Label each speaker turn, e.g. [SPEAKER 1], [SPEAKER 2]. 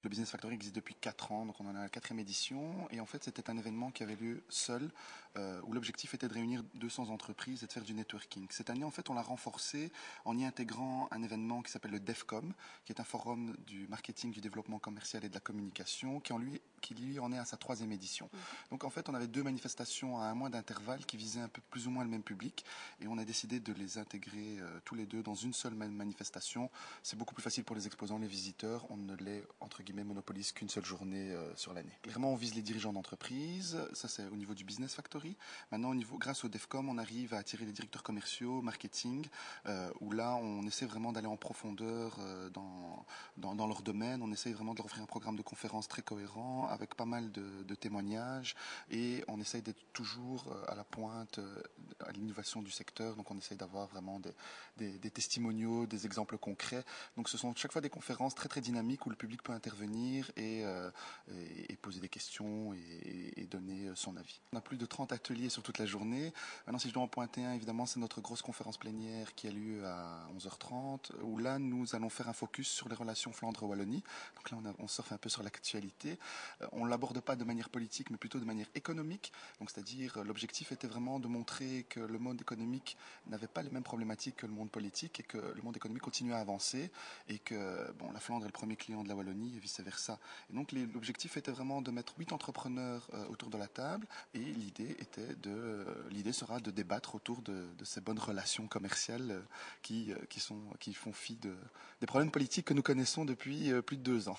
[SPEAKER 1] Le Business Factory existe depuis 4 ans, donc on en est à la quatrième édition. Et en fait, c'était un événement qui avait lieu seul, où l'objectif était de réunir 200 entreprises et de faire du networking. Cette année, en fait, on l'a renforcé en y intégrant un événement qui s'appelle le DevCom, qui est un forum du marketing, du développement commercial et de la communication, qui lui en est à sa troisième édition. Donc en fait, on avait deux manifestations à un mois d'intervalle qui visaient un peu plus ou moins le même public, et on a décidé de les intégrer tous les deux dans une seule même manifestation. C'est beaucoup plus facile pour les exposants, les visiteurs. On ne les, entre guillemets, monopolise qu'une seule journée sur l'année. Clairement, on vise les dirigeants d'entreprise. Ça, c'est au niveau du Business Factory. Maintenant, grâce au DevCom, on arrive à attirer les directeurs commerciaux, marketing, où là, on essaie vraiment d'aller en profondeur dans leur domaine. On essaie vraiment de leur offrir un programme de conférences très cohérent, avec pas mal de témoignages, et on essaie d'être toujours à la pointe à l'innovation du secteur. Donc, on essaie d'avoir vraiment des testimoniaux, des exemples concrets. Donc, ce sont chaque fois des conférences très très dynamiques où le public peut intervenir et poser des questions et donner son avis. On a plus de 30 ateliers sur toute la journée. Maintenant, si je dois en pointer un, évidemment, c'est notre grosse conférence plénière qui a lieu à 11h30, où là, nous allons faire un focus sur les relations Flandre-Wallonie. Donc là, on surfe un peu sur l'actualité. On l'aborde pas de manière politique, mais plutôt de manière économique. Donc, c'est-à-dire, l'objectif était vraiment de montrer que le monde économique n'avait pas les mêmes problématiques que le monde politique et que le monde économique continuait à avancer et que bon, la Flandre est le premier client de la Wallonie et vice-versa. Et donc l'objectif était vraiment de mettre 8 entrepreneurs autour de la table, et l'idée sera de débattre autour de ces bonnes relations commerciales qui font fi des problèmes politiques que nous connaissons depuis plus de 2 ans.